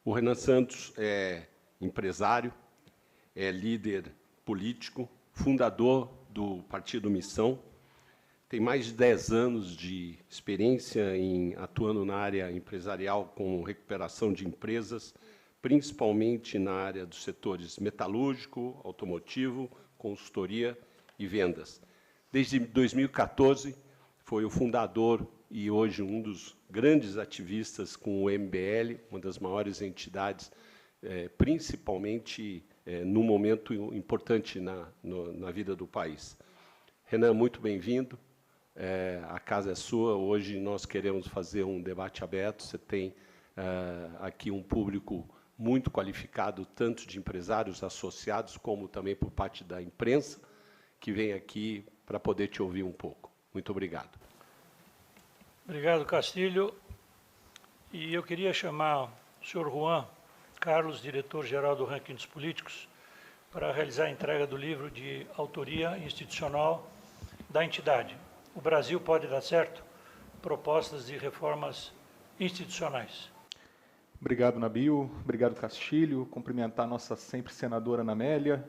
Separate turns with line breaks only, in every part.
O Renan Santos é empresário, é líder político, fundador do Partido Missão, tem mais de 10 anos de experiência atuando na área empresarial com recuperação de empresas, principalmente na área dos setores metalúrgico, automotivo, consultoria e vendas. Desde 2014, foi o fundador e hoje um dos grandes ativistas com o MBL, uma das maiores entidades, principalmente num momento importante na vida do país. Renan, muito bem-vindo. A casa é sua. Hoje nós queremos fazer um debate aberto. Você tem aqui um público muito qualificado, tanto de empresários associados, como também por parte da imprensa, que vem aqui para poder te ouvir um pouco. Muito obrigado.
Obrigado, Castilho. E eu queria chamar o senhor Juan Carlos, diretor-geral do Ranking dos Políticos, para realizar a entrega do livro de autoria institucional da entidade. O Brasil pode dar certo? Propostas de reformas institucionais.
Obrigado, Nabil. Obrigado, Castilho. Cumprimentar a nossa sempre senadora Ana Amélia,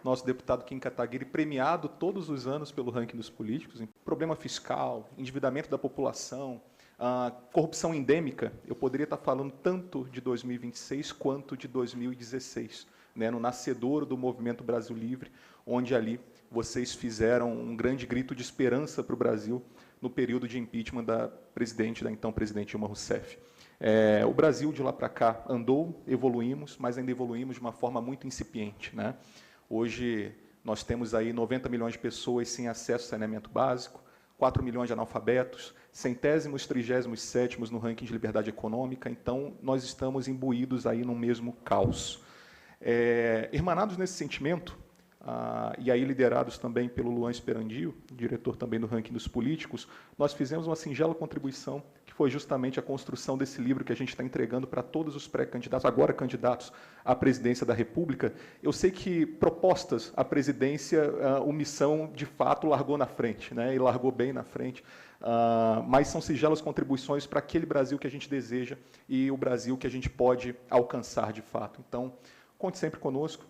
nosso deputado Kim Kataguiri, premiado todos os anos pelo Ranking dos Políticos, em problema fiscal, endividamento da população, corrupção endêmica. Eu poderia estar falando tanto de 2026 quanto de 2016, né, no nascedouro do Movimento Brasil Livre, onde ali vocês fizeram um grande grito de esperança para o Brasil no período de impeachment da então presidente Dilma Rousseff. O Brasil, de lá para cá, andou, evoluímos, mas ainda evoluímos de uma forma muito incipiente, né? Hoje, nós temos aí 90 milhões de pessoas sem acesso ao saneamento básico, 4 milhões de analfabetos, 100º, 37º no ranking de liberdade econômica, então nós estamos imbuídos aí no mesmo caos. Irmanados nesse sentimento, e aí liderados também pelo Luan Esperandio, diretor também do Ranking dos Políticos, nós fizemos uma singela contribuição, que foi justamente a construção desse livro que a gente está entregando para todos os pré-candidatos, agora candidatos à presidência da República. Eu sei que propostas à presidência, o Missão, de fato, largou na frente, né, e largou bem na frente, mas são singelas contribuições para aquele Brasil que a gente deseja e o Brasil que a gente pode alcançar, de fato. Então, conte sempre conosco.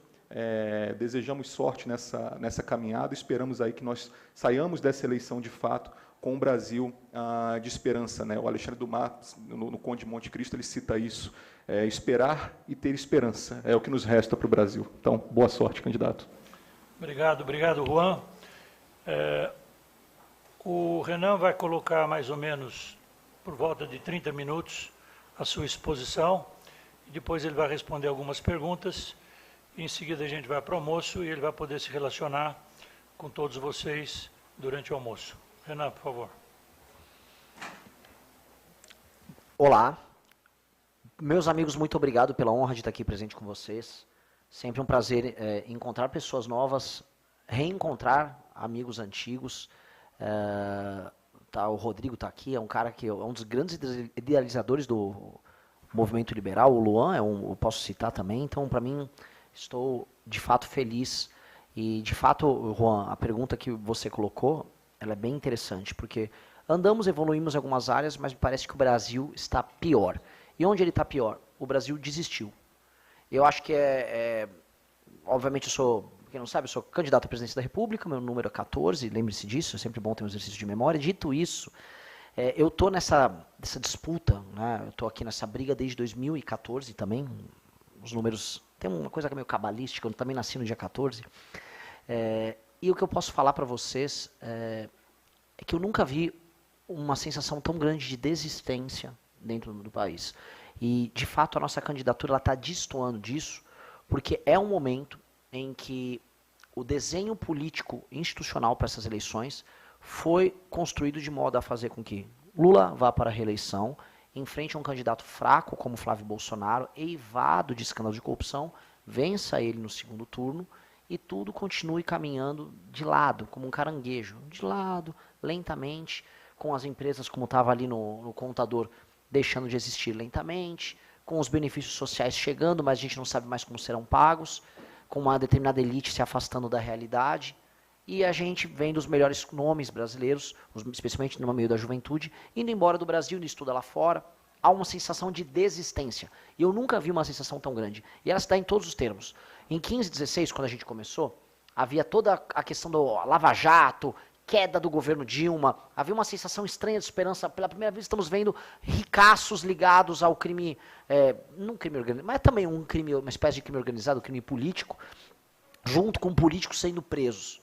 Desejamos sorte nessa caminhada, esperamos aí que nós saiamos dessa eleição de fato com um Brasil de esperança, né? O Alexandre Dumas, no Conde de Monte Cristo, ele cita isso, esperar e ter esperança, é o que nos resta para o Brasil. Então, boa sorte, candidato.
Obrigado, Juan. O Renan vai colocar mais ou menos por volta de 30 minutos a sua exposição, e depois ele vai responder algumas perguntas. Em seguida, a gente vai para o almoço e ele vai poder se relacionar com todos vocês durante o almoço. Renan, por favor.
Olá. Meus amigos, muito obrigado pela honra de estar aqui presente com vocês. Sempre um prazer encontrar pessoas novas, reencontrar amigos antigos. O Rodrigo está aqui, é um cara que é um dos grandes idealizadores do movimento liberal. O Luan, eu posso citar também. Então, para mim, estou, de fato, feliz. E, de fato, Juan, a pergunta que você colocou, ela é bem interessante, porque andamos, evoluímos em algumas áreas, mas me parece que o Brasil está pior. E onde ele está pior? O Brasil desistiu. Eu acho que obviamente, quem não sabe, eu sou candidato à presidência da República, meu número é 14, lembre-se disso, é sempre bom ter um exercício de memória. Dito isso, eu estou nessa disputa, né? Eu estou aqui nessa briga desde 2014 também, os números... Tem uma coisa que é meio cabalística, eu também nasci no dia 14. E o que eu posso falar para vocês é que eu nunca vi uma sensação tão grande de desistência dentro do país. E, de fato, a nossa candidatura está destoando disso, porque é um momento em que o desenho político institucional para essas eleições foi construído de modo a fazer com que Lula vá para a reeleição, enfrente um candidato fraco como Flávio Bolsonaro, eivado de escândalo de corrupção, vença ele no segundo turno e tudo continue caminhando de lado, como um caranguejo, de lado, lentamente, com as empresas, como estava ali no contador, deixando de existir lentamente, com os benefícios sociais chegando, mas a gente não sabe mais como serão pagos, com uma determinada elite se afastando da realidade, e a gente vendo os melhores nomes brasileiros, especialmente no meio da juventude, indo embora do Brasil, indo estudar lá fora, há uma sensação de desistência. E eu nunca vi uma sensação tão grande. E ela se dá em todos os termos. Em 15, 16, quando a gente começou, havia toda a questão do Lava Jato, queda do governo Dilma, havia uma sensação estranha de esperança. Pela primeira vez estamos vendo ricaços ligados ao crime, não crime organizado, mas também uma espécie de crime organizado, crime político, junto com políticos sendo presos.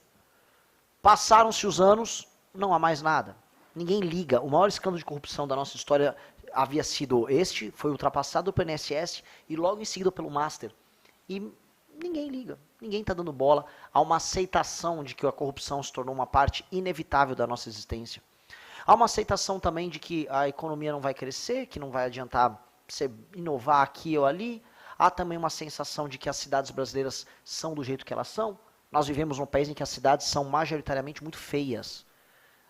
Passaram-se os anos, não há mais nada. Ninguém liga. O maior escândalo de corrupção da nossa história havia sido este, foi ultrapassado pelo INSS e logo em seguida pelo Master. E ninguém liga, ninguém está dando bola. Há uma aceitação de que a corrupção se tornou uma parte inevitável da nossa existência. Há uma aceitação também de que a economia não vai crescer, que não vai adiantar você inovar aqui ou ali. Há também uma sensação de que as cidades brasileiras são do jeito que elas são. Nós vivemos num país em que as cidades são majoritariamente muito feias.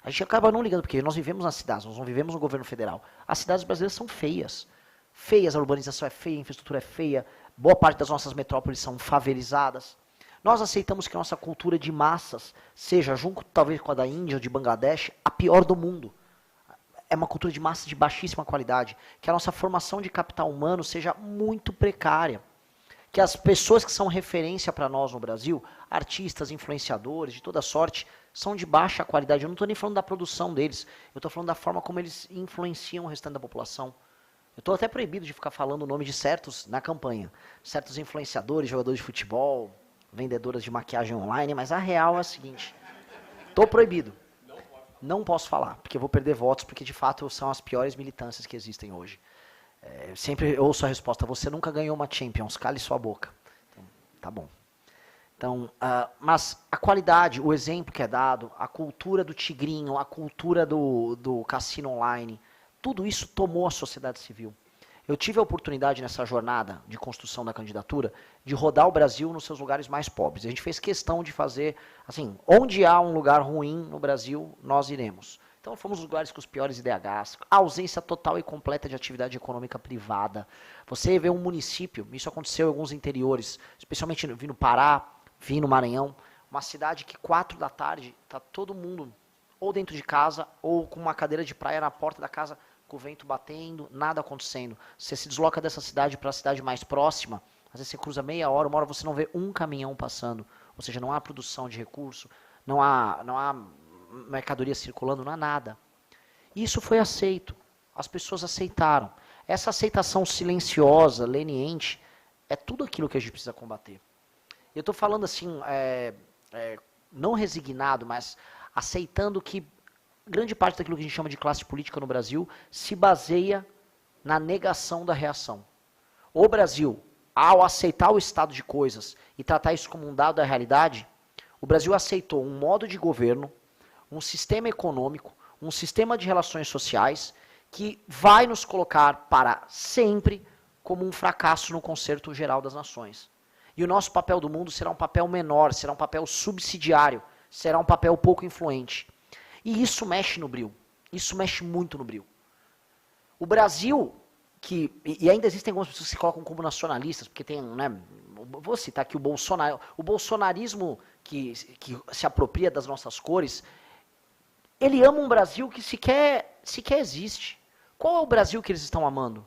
A gente acaba não ligando, porque nós vivemos nas cidades, nós não vivemos no governo federal. As cidades brasileiras são feias. Feias, a urbanização é feia, a infraestrutura é feia, boa parte das nossas metrópoles são favelizadas. Nós aceitamos que a nossa cultura de massas seja, junto talvez com a da Índia ou de Bangladesh, a pior do mundo. É uma cultura de massas de baixíssima qualidade. Que a nossa formação de capital humano seja muito precária. Que as pessoas que são referência para nós no Brasil, artistas, influenciadores, de toda sorte, são de baixa qualidade. Eu não estou nem falando da produção deles, eu estou falando da forma como eles influenciam o restante da população. Eu estou até proibido de ficar falando o nome de certos na campanha. Certos influenciadores, jogadores de futebol, vendedoras de maquiagem online, mas a real é a seguinte. Estou proibido. Não posso falar, porque eu vou perder votos, porque de fato são as piores militâncias que existem hoje. Sempre ouço a resposta, você nunca ganhou uma Champions, cale sua boca. Então, tá bom. Então, mas a qualidade, o exemplo que é dado, a cultura do tigrinho, a cultura do cassino online, tudo isso tomou a sociedade civil. Eu tive a oportunidade nessa jornada de construção da candidatura de rodar o Brasil nos seus lugares mais pobres. A gente fez questão de fazer, assim, onde há um lugar ruim no Brasil, nós iremos. Então fomos os lugares com os piores IDHs, a ausência total e completa de atividade econômica privada. Você vê um município, isso aconteceu em alguns interiores, especialmente vi no Pará, vi no Maranhão, uma cidade que 4 da tarde está todo mundo ou dentro de casa ou com uma cadeira de praia na porta da casa com o vento batendo, nada acontecendo. Você se desloca dessa cidade para a cidade mais próxima, às vezes você cruza meia hora, uma hora você não vê um caminhão passando, ou seja, não há produção de recurso, não há mercadoria circulando, não há nada. Isso foi aceito. As pessoas aceitaram. Essa aceitação silenciosa, leniente, é tudo aquilo que a gente precisa combater. Eu estou falando assim, não resignado, mas aceitando que grande parte daquilo que a gente chama de classe política no Brasil se baseia na negação da reação. O Brasil, ao aceitar o estado de coisas e tratar isso como um dado da realidade, o Brasil aceitou um modo de governo, um sistema econômico, um sistema de relações sociais que vai nos colocar para sempre como um fracasso no concerto geral das nações. E o nosso papel do mundo será um papel menor, será um papel subsidiário, será um papel pouco influente. E isso mexe no bril, isso mexe muito no bril. O Brasil, e ainda existem algumas pessoas que se colocam como nacionalistas, porque tem, né, vou citar aqui o bolsonarismo que se apropria das nossas cores. Ele ama um Brasil que sequer existe. Qual é o Brasil que eles estão amando?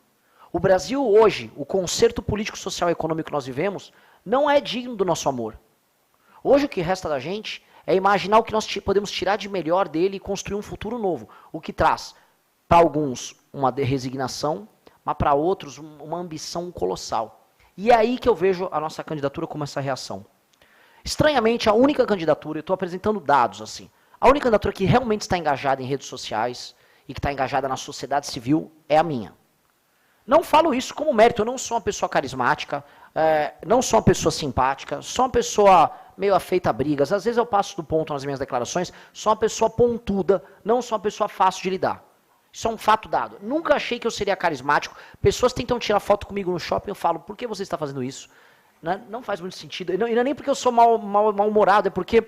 O Brasil hoje, o concerto político, social e econômico que nós vivemos, não é digno do nosso amor. Hoje o que resta da gente é imaginar o que nós podemos tirar de melhor dele e construir um futuro novo. O que traz, para alguns, uma resignação, mas para outros, uma ambição colossal. E é aí que eu vejo a nossa candidatura como essa reação. Estranhamente, a única candidatura, eu estou apresentando dados assim, a única candidatura que realmente está engajada em redes sociais e que está engajada na sociedade civil é a minha. Não falo isso como mérito, eu não sou uma pessoa carismática, não sou uma pessoa simpática, sou uma pessoa meio afeita a brigas, às vezes eu passo do ponto nas minhas declarações, sou uma pessoa pontuda, não sou uma pessoa fácil de lidar. Isso é um fato dado. Nunca achei que eu seria carismático, pessoas tentam tirar foto comigo no shopping, eu falo, por que você está fazendo isso? Não faz muito sentido, e não é nem porque eu sou mal-humorado, é porque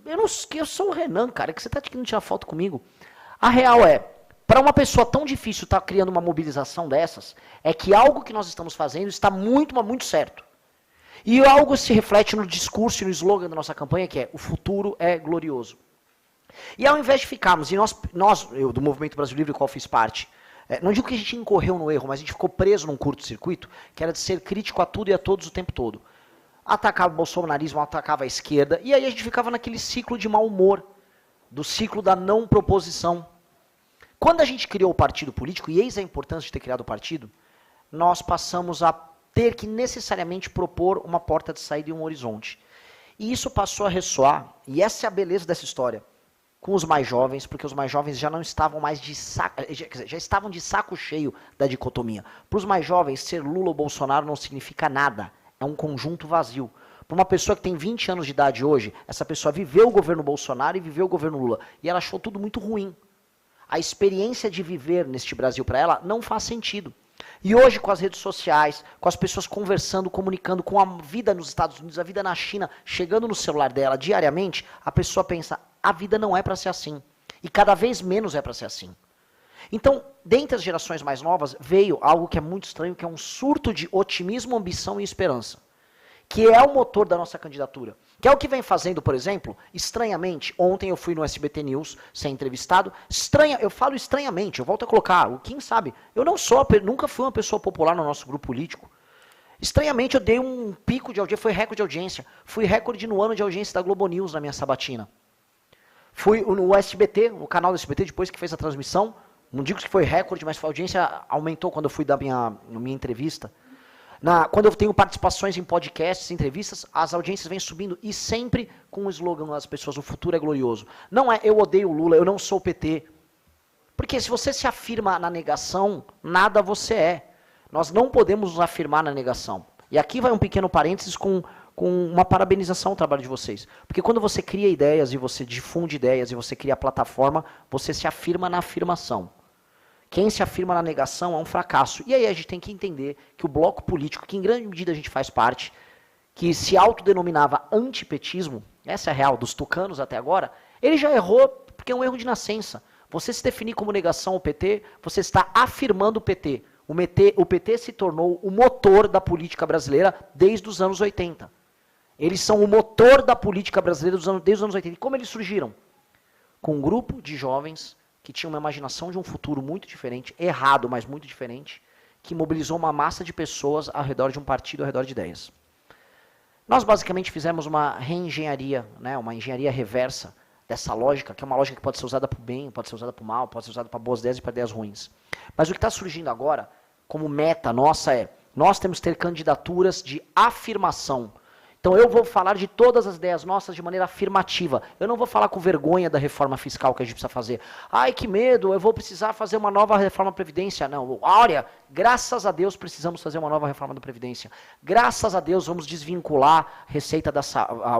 eu sou o Renan, cara, que você está querendo tirar foto comigo. A real é, para uma pessoa tão difícil estar criando uma mobilização dessas, é que algo que nós estamos fazendo está muito, mas muito certo. E algo se reflete no discurso e no slogan da nossa campanha, que é, o futuro é glorioso. E ao invés de ficarmos, e eu do Movimento Brasil Livre, do qual fiz parte, Não digo que a gente incorreu no erro, mas a gente ficou preso num curto-circuito, que era de ser crítico a tudo e a todos o tempo todo. Atacava o bolsonarismo, atacava a esquerda, e aí a gente ficava naquele ciclo de mau humor, do ciclo da não proposição. Quando a gente criou o partido político, e eis a importância de ter criado o partido, nós passamos a ter que necessariamente propor uma porta de saída e um horizonte. E isso passou a ressoar, e essa é a beleza dessa história, com os mais jovens, porque os mais jovens já não estavam mais de saco, já estavam de saco cheio da dicotomia. Para os mais jovens, ser Lula ou Bolsonaro não significa nada, é um conjunto vazio. Para uma pessoa que tem 20 anos de idade hoje, essa pessoa viveu o governo Bolsonaro e viveu o governo Lula, e ela achou tudo muito ruim. A experiência de viver neste Brasil para ela não faz sentido. E hoje, com as redes sociais, com as pessoas conversando, comunicando, com a vida nos Estados Unidos, a vida na China, chegando no celular dela diariamente, a pessoa pensa, a vida não é para ser assim. E cada vez menos é para ser assim. Então, dentre as gerações mais novas, veio algo que é muito estranho, que é um surto de otimismo, ambição e esperança. Que é o motor da nossa candidatura. Que é o que vem fazendo, por exemplo, estranhamente, ontem eu fui no SBT News ser entrevistado, eu falo estranhamente, eu volto a colocar, quem sabe, eu nunca fui uma pessoa popular no nosso grupo político. Estranhamente eu dei um pico de audiência, foi recorde de audiência, fui recorde no ano de audiência da Globo News na minha sabatina. Fui no SBT, no canal do SBT, depois que fez a transmissão, não digo que foi recorde, mas a audiência aumentou quando eu fui dar minha entrevista. Quando eu tenho participações em podcasts, entrevistas, as audiências vêm subindo e sempre com o slogan das pessoas, o futuro é glorioso. Não é eu odeio o Lula, eu não sou o PT. Porque se você se afirma na negação, nada você é. Nós não podemos nos afirmar na negação. E aqui vai um pequeno parênteses com uma parabenização ao trabalho de vocês. Porque quando você cria ideias e você difunde ideias e você cria plataforma, você se afirma na afirmação. Quem se afirma na negação é um fracasso. E aí a gente tem que entender que o bloco político, que em grande medida a gente faz parte, que se autodenominava antipetismo, essa é a real, dos tucanos até agora, ele já errou porque é um erro de nascença. Você se definir como negação ao PT, você está afirmando o PT. O PT se tornou o motor da política brasileira desde os anos 80. Eles são o motor da política brasileira desde os anos 80. E como eles surgiram? Com um grupo de jovens que tinha uma imaginação de um futuro muito diferente, errado, mas muito diferente, que mobilizou uma massa de pessoas ao redor de um partido, ao redor de ideias. Nós basicamente fizemos uma reengenharia, né, uma engenharia reversa dessa lógica, que é uma lógica que pode ser usada para o bem, pode ser usada para o mal, pode ser usada para boas ideias e para ideias ruins. Mas o que está surgindo agora, como meta nossa, nós temos que ter candidaturas de afirmação. Então eu vou falar de todas as ideias nossas de maneira afirmativa. Eu não vou falar com vergonha da reforma fiscal que a gente precisa fazer. Ai, que medo, eu vou precisar fazer uma nova reforma da Previdência. Não, olha, graças a Deus precisamos fazer uma nova reforma da Previdência. Graças a Deus vamos desvincular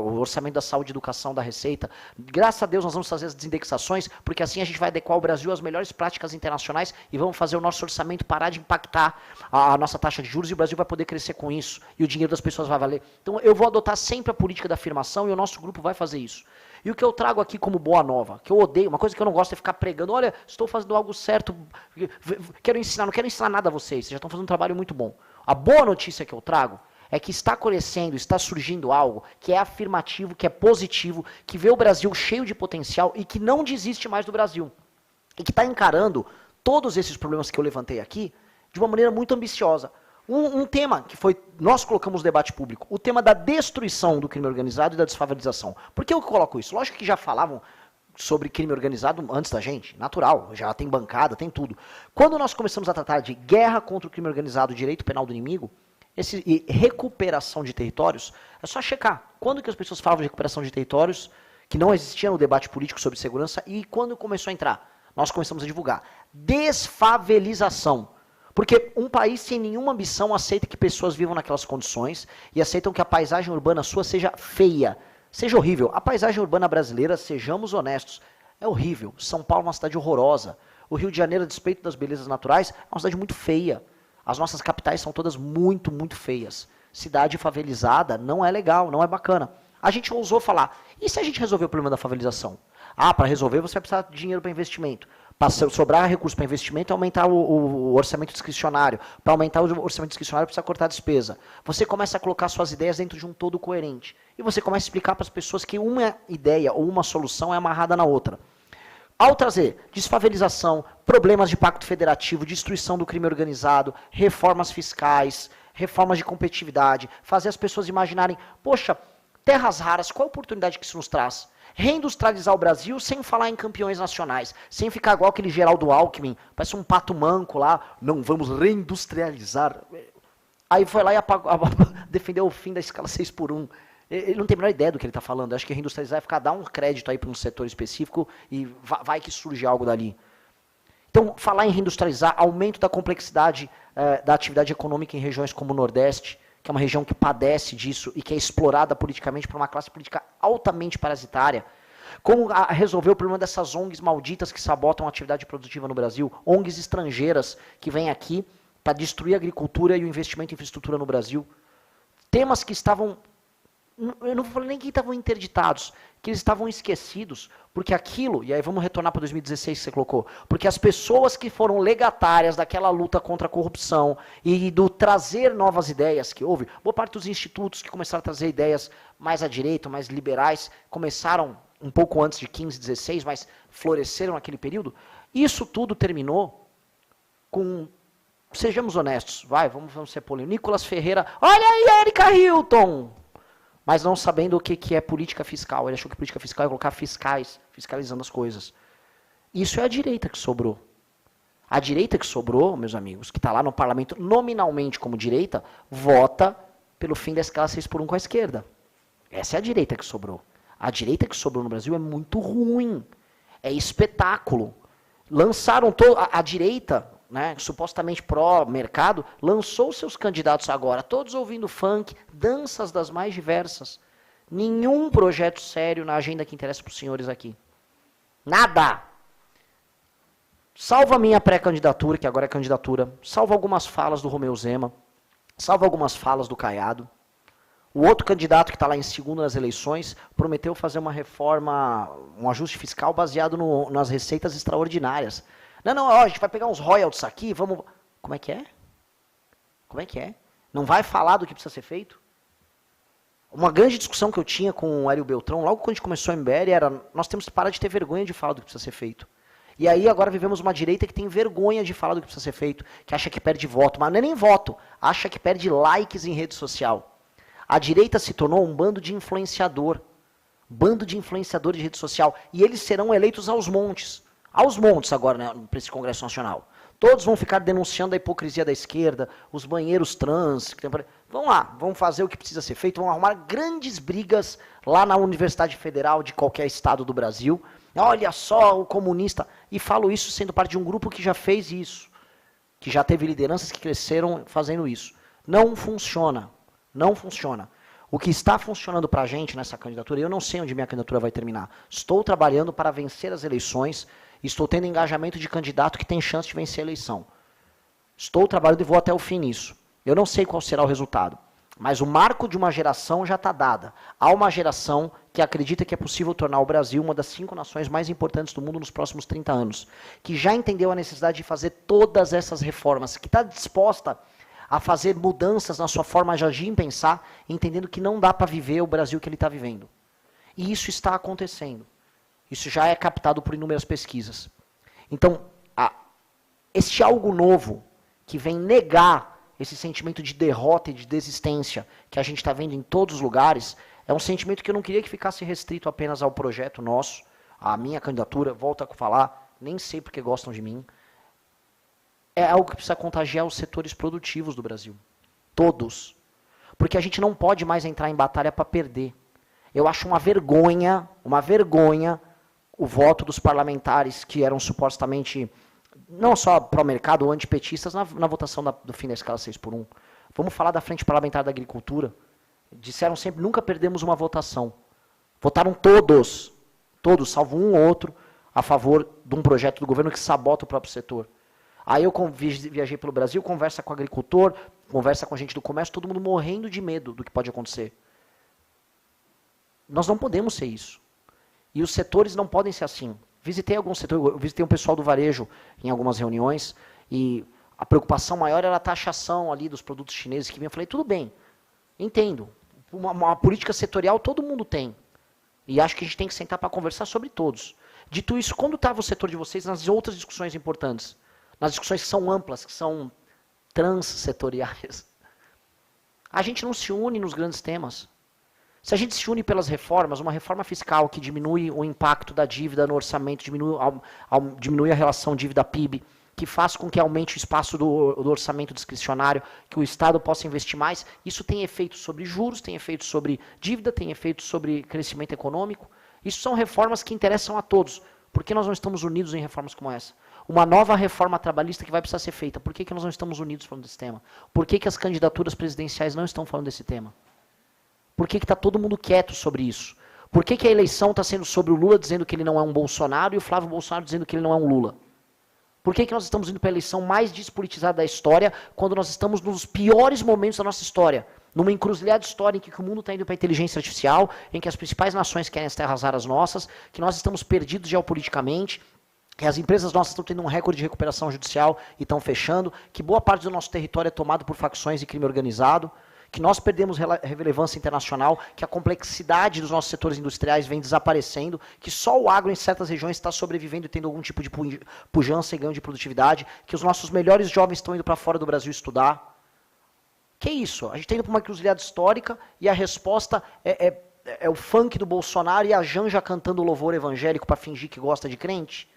o orçamento da saúde e educação da Receita. Graças a Deus nós vamos fazer as desindexações, porque assim a gente vai adequar o Brasil às melhores práticas internacionais e vamos fazer o nosso orçamento parar de impactar a nossa taxa de juros e o Brasil vai poder crescer com isso. E o dinheiro das pessoas vai valer. Então eu vou adotar sempre a política da afirmação e o nosso grupo vai fazer isso. E o que eu trago aqui como boa nova, que eu odeio, uma coisa que eu não gosto é ficar pregando, olha, estou fazendo algo certo, quero ensinar, não quero ensinar nada a vocês já estão fazendo um trabalho muito bom. A boa notícia que eu trago é que está crescendo, está surgindo algo que é afirmativo, que é positivo, que vê o Brasil cheio de potencial e que não desiste mais do Brasil. E que está encarando todos esses problemas que eu levantei aqui de uma maneira muito ambiciosa. Um tema que nós colocamos no debate público, o tema da destruição do crime organizado e da desfavelização. Por que eu coloco isso? Lógico que já falavam sobre crime organizado antes da gente, natural, já tem bancada, tem tudo. Quando nós começamos a tratar de guerra contra o crime organizado, direito penal do inimigo, e recuperação de territórios, é só checar. Quando que as pessoas falavam de recuperação de territórios, que não existia no debate político sobre segurança, e quando começou a entrar? Nós começamos a divulgar. Desfavelização. Porque um país sem nenhuma ambição aceita que pessoas vivam naquelas condições e aceitam que a paisagem urbana sua seja feia, seja horrível. A paisagem urbana brasileira, sejamos honestos, é horrível. São Paulo é uma cidade horrorosa. O Rio de Janeiro, a despeito das belezas naturais, é uma cidade muito feia. As nossas capitais são todas muito, muito feias. Cidade favelizada não é legal, não é bacana. A gente ousou falar, e se a gente resolver o problema da favelização? Para resolver você vai precisar de dinheiro para investimento. Para sobrar recurso para investimento, aumentar o orçamento discricionário. Para aumentar o orçamento discricionário, precisa cortar a despesa. Você começa a colocar suas ideias dentro de um todo coerente. E você começa a explicar para as pessoas que uma ideia ou uma solução é amarrada na outra. Ao trazer desfavelização, problemas de pacto federativo, destruição do crime organizado, reformas fiscais, reformas de competitividade, fazer as pessoas imaginarem, poxa, terras raras, qual a oportunidade que isso nos traz? Reindustrializar o Brasil sem falar em campeões nacionais, sem ficar igual aquele Geraldo Alckmin, parece um pato manco lá, não vamos reindustrializar. Aí foi lá e defendeu o fim da escala 6x1. Ele não tem a menor ideia do que ele está falando. Eu acho que reindustrializar é ficar, dar um crédito aí para um setor específico e vai que surge algo dali. Então, falar em reindustrializar, aumento da complexidade da atividade econômica em regiões como o Nordeste, que é uma região que padece disso e que é explorada politicamente por uma classe política altamente parasitária. Como resolver o problema dessas ONGs malditas que sabotam a atividade produtiva no Brasil, ONGs estrangeiras que vêm aqui para destruir a agricultura e o investimento em infraestrutura no Brasil. Temas que estavam, eu não vou falar nem que estavam interditados, que eles estavam esquecidos, porque aquilo, e aí vamos retornar para 2016 que você colocou, porque as pessoas que foram legatárias daquela luta contra a corrupção e do trazer novas ideias que houve, boa parte dos institutos que começaram a trazer ideias mais à direita, mais liberais, começaram um pouco antes de 15, 16, mas floresceram naquele período, isso tudo terminou com, sejamos honestos, vamos ser polêmicos, Nicolas Ferreira, olha aí, Erika Hilton, mas não sabendo o que é política fiscal. Ele achou que política fiscal é colocar fiscais, fiscalizando as coisas. Isso é a direita que sobrou. A direita que sobrou, meus amigos, que está lá no parlamento nominalmente como direita, vota pelo fim da escala 6x1 com a esquerda. Essa é a direita que sobrou. A direita que sobrou no Brasil é muito ruim. É espetáculo. Lançaram a direita, né, supostamente pró-mercado, lançou seus candidatos agora, todos ouvindo funk, danças das mais diversas. Nenhum projeto sério na agenda que interessa para os senhores aqui. Nada! Salvo a minha pré-candidatura, que agora é candidatura, salvo algumas falas do Romeu Zema, salvo algumas falas do Caiado. O outro candidato que está lá em segundo nas eleições prometeu fazer uma reforma, um ajuste fiscal baseado nas receitas extraordinárias. Não, ó, a gente vai pegar uns royalties aqui, vamos... Como é que é? Como é que é? Não vai falar do que precisa ser feito? Uma grande discussão que eu tinha com o Hélio Beltrão, logo quando a gente começou a MBL, era nós temos que parar de ter vergonha de falar do que precisa ser feito. E aí agora vivemos uma direita que tem vergonha de falar do que precisa ser feito, que acha que perde voto, mas não é nem voto, acha que perde likes em rede social. A direita se tornou um bando de influenciador de rede social, e eles serão eleitos aos montes agora, né, para esse Congresso Nacional. Todos vão ficar denunciando a hipocrisia da esquerda, os banheiros trans. Vão lá, vão fazer o que precisa ser feito, vão arrumar grandes brigas lá na Universidade Federal de qualquer estado do Brasil. Olha só o comunista. E falo isso sendo parte de um grupo que já fez isso, que já teve lideranças que cresceram fazendo isso. Não funciona. Não funciona. O que está funcionando para a gente nessa candidatura, eu não sei onde minha candidatura vai terminar. Estou trabalhando para vencer as eleições. Estou tendo engajamento de candidato que tem chance de vencer a eleição. Estou trabalhando e vou até o fim nisso. Eu não sei qual será o resultado, mas o marco de uma geração já está dada. Há uma geração que acredita que é possível tornar o Brasil uma das 5 nações mais importantes do mundo nos próximos 30 anos, que já entendeu a necessidade de fazer todas essas reformas, que está disposta a fazer mudanças na sua forma de agir e pensar, entendendo que não dá para viver o Brasil que ele está vivendo. E isso está acontecendo. Isso já é captado por inúmeras pesquisas. Então, este algo novo que vem negar esse sentimento de derrota e de desistência que a gente está vendo em todos os lugares, é um sentimento que eu não queria que ficasse restrito apenas ao projeto nosso, à minha candidatura, volto a falar, nem sei porque gostam de mim. É algo que precisa contagiar os setores produtivos do Brasil. Todos. Porque a gente não pode mais entrar em batalha para perder. Eu acho uma vergonha o voto dos parlamentares que eram supostamente, não só pró-mercado ou antipetistas, na votação do fim da escala 6x1. Vamos falar da Frente Parlamentar da Agricultura. Disseram sempre, nunca perdemos uma votação. Votaram todos, salvo um ou outro, a favor de um projeto do governo que sabota o próprio setor. Aí eu viajei pelo Brasil, conversa com o agricultor, conversa com a gente do comércio, todo mundo morrendo de medo do que pode acontecer. Nós não podemos ser isso. E os setores não podem ser assim. Visitei alguns setores, eu visitei um pessoal do varejo em algumas reuniões, e a preocupação maior era a taxação ali dos produtos chineses que vinham. Eu falei, tudo bem, entendo. Uma política setorial todo mundo tem. E acho que a gente tem que sentar para conversar sobre todos. Dito isso, quando estava o setor de vocês nas outras discussões importantes? Nas discussões que são amplas, que são transsetoriais. A gente não se une nos grandes temas. Se a gente se une pelas reformas, uma reforma fiscal que diminui o impacto da dívida no orçamento, diminui a relação dívida-PIB, que faz com que aumente o espaço do orçamento discricionário, que o Estado possa investir mais, isso tem efeitos sobre juros, tem efeitos sobre dívida, tem efeitos sobre crescimento econômico. Isso são reformas que interessam a todos. Por que nós não estamos unidos em reformas como essa? Uma nova reforma trabalhista que vai precisar ser feita. Por que nós não estamos unidos falando desse tema? Por que as candidaturas presidenciais não estão falando desse tema? Por que está todo mundo quieto sobre isso? Por que a eleição está sendo sobre o Lula dizendo que ele não é um Bolsonaro e o Flávio Bolsonaro dizendo que ele não é um Lula? Por que nós estamos indo para a eleição mais despolitizada da história quando nós estamos nos piores momentos da nossa história? Numa encruzilhada histórica em que o mundo está indo para a inteligência artificial, em que as principais nações querem as terras raras nossas, que nós estamos perdidos geopoliticamente, que as empresas nossas estão tendo um recorde de recuperação judicial e estão fechando, que boa parte do nosso território é tomado por facções e crime organizado, que nós perdemos relevância internacional, que a complexidade dos nossos setores industriais vem desaparecendo, que só o agro em certas regiões está sobrevivendo e tendo algum tipo de pujança e ganho de produtividade, que os nossos melhores jovens estão indo para fora do Brasil estudar. Que isso? A gente está indo para uma encruzilhada histórica e a resposta é o funk do Bolsonaro e a Janja cantando louvor evangélico para fingir que gosta de crente?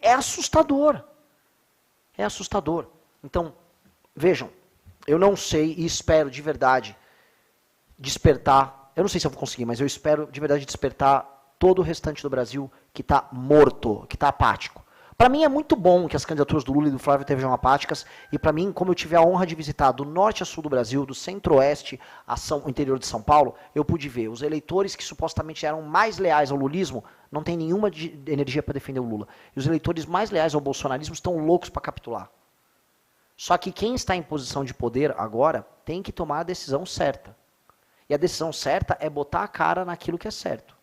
É assustador. É assustador. Então, vejam, eu não sei e espero de verdade despertar, eu não sei se eu vou conseguir, mas eu espero de verdade despertar todo o restante do Brasil que está morto, que está apático. Para mim é muito bom que as candidaturas do Lula e do Flávio estejam apáticas, e para mim, como eu tive a honra de visitar do norte a sul do Brasil, do centro-oeste ao interior de São Paulo, eu pude ver os eleitores que supostamente eram mais leais ao lulismo, não tem nenhuma energia para defender o Lula. E os eleitores mais leais ao bolsonarismo estão loucos para capitular. Só que quem está em posição de poder agora tem que tomar a decisão certa. E a decisão certa é botar a cara naquilo que é certo.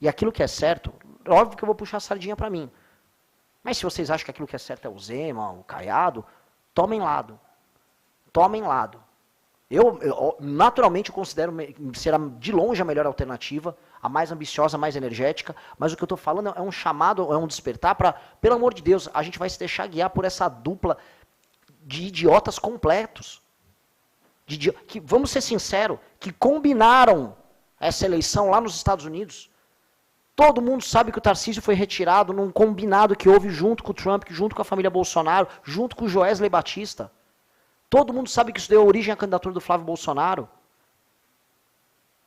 E aquilo que é certo, óbvio que eu vou puxar a sardinha para mim. Mas se vocês acham que aquilo que é certo é o Zema, o Caiado, tomem lado. Tomem lado. Eu naturalmente considero ser de longe a melhor alternativa, a mais ambiciosa, a mais energética, mas o que eu estou falando é um chamado, é um despertar para, pelo amor de Deus, a gente vai se deixar guiar por essa dupla de idiotas completos. Que, vamos ser sinceros, que combinaram essa eleição lá nos Estados Unidos. Todo mundo sabe que o Tarcísio foi retirado num combinado que houve junto com o Trump, junto com a família Bolsonaro, junto com o Joesley Batista. Todo mundo sabe que isso deu origem à candidatura do Flávio Bolsonaro.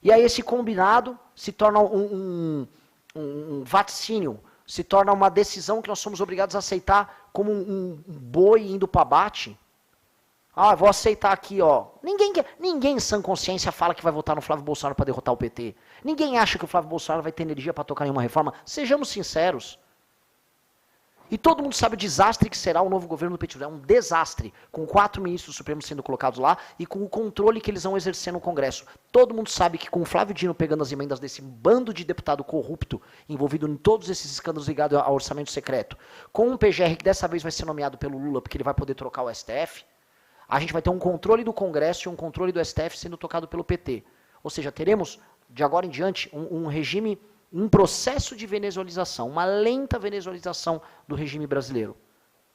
E aí esse combinado se torna um vaticínio, se torna uma decisão que nós somos obrigados a aceitar como um boi indo para abate. Ah, vou aceitar aqui, ó. Ninguém em sã consciência fala que vai votar no Flávio Bolsonaro para derrotar o PT. Ninguém acha que o Flávio Bolsonaro vai ter energia para tocar em uma reforma. Sejamos sinceros. E todo mundo sabe o desastre que será o novo governo do PT. É um desastre, com 4 ministros supremos sendo colocados lá e com o controle que eles vão exercer no Congresso. Todo mundo sabe que com o Flávio Dino pegando as emendas desse bando de deputado corrupto, envolvido em todos esses escândalos ligados ao orçamento secreto, com um PGR que dessa vez vai ser nomeado pelo Lula, porque ele vai poder trocar o STF, a gente vai ter um controle do Congresso e um controle do STF sendo tocado pelo PT. Ou seja, teremos, de agora em diante, um regime, um processo de venezuelização, uma lenta venezuelização do regime brasileiro.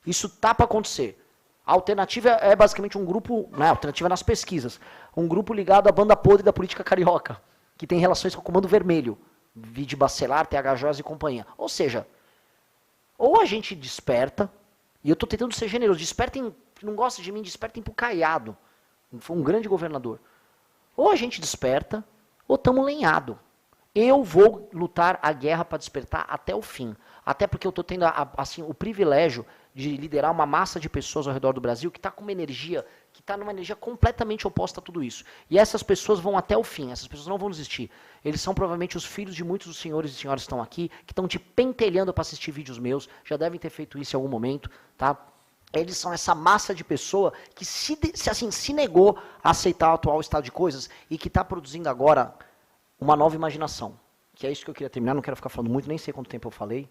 Isso tá para acontecer. A alternativa é basicamente um grupo, né, alternativa nas pesquisas, um grupo ligado à banda podre da política carioca, que tem relações com o Comando Vermelho, Vide Bacelar, TH e companhia. Ou seja, ou a gente desperta, e eu estou tentando ser generoso, despertem, não gosta de mim, despertem pro Caiado, foi um grande governador. Ou a gente desperta, ou estamos lenhado. Eu vou lutar a guerra para despertar até o fim. Até porque eu estou tendo assim, o privilégio de liderar uma massa de pessoas ao redor do Brasil que está com uma energia, que está numa energia completamente oposta a tudo isso. E essas pessoas vão até o fim, essas pessoas não vão desistir. Eles são provavelmente os filhos de muitos dos senhores e senhoras que estão aqui, que estão te pentelhando para assistir vídeos meus, já devem ter feito isso em algum momento, tá? Eles são essa massa de pessoa que se negou a aceitar o atual estado de coisas e que está produzindo agora uma nova imaginação. Que é isso que eu queria terminar, não quero ficar falando muito, nem sei quanto tempo eu falei.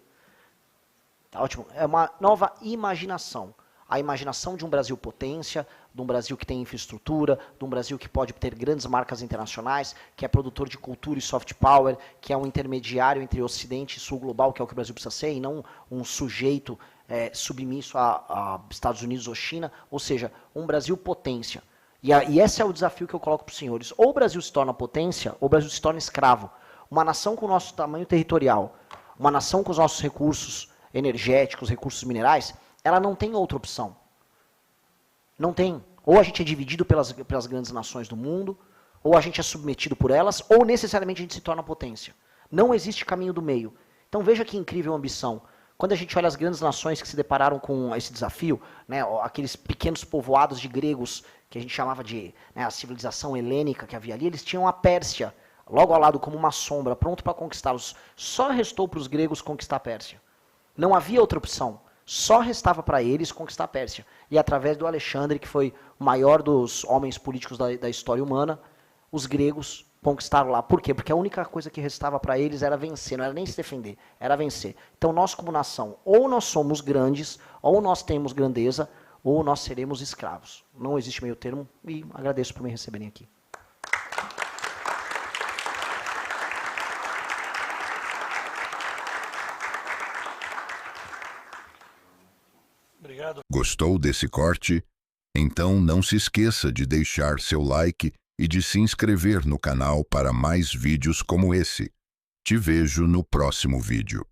Tá ótimo. É uma nova imaginação. A imaginação de um Brasil potência, de um Brasil que tem infraestrutura, de um Brasil que pode ter grandes marcas internacionais, que é produtor de cultura e soft power, que é um intermediário entre Ocidente e Sul global, que é o que o Brasil precisa ser, e não um sujeito submisso a Estados Unidos ou China, ou seja, um Brasil potência. E esse é o desafio que eu coloco para os senhores. Ou o Brasil se torna potência, ou o Brasil se torna escravo. Uma nação com o nosso tamanho territorial, uma nação com os nossos recursos energéticos, recursos minerais, ela não tem outra opção. Não tem. Ou a gente é dividido pelas grandes nações do mundo, ou a gente é submetido por elas, ou necessariamente a gente se torna potência. Não existe caminho do meio. Então veja que incrível ambição. Quando a gente olha as grandes nações que se depararam com esse desafio, né, aqueles pequenos povoados de gregos, que a gente chamava de a civilização helênica que havia ali, eles tinham a Pérsia, logo ao lado como uma sombra, pronto para conquistá-los. Só restou para os gregos conquistar a Pérsia. Não havia outra opção. Só restava para eles conquistar a Pérsia. E através do Alexandre, que foi o maior dos homens políticos da história humana, os gregos conquistaram lá. Por quê? Porque a única coisa que restava para eles era vencer, não era nem se defender, era vencer. Então nós como nação, ou nós somos grandes, ou nós temos grandeza, ou nós seremos escravos. Não existe meio termo e agradeço por me receberem aqui.
Obrigado.
Gostou desse corte? Então não se esqueça de deixar seu like e de se inscrever no canal para mais vídeos como esse. Te vejo no próximo vídeo.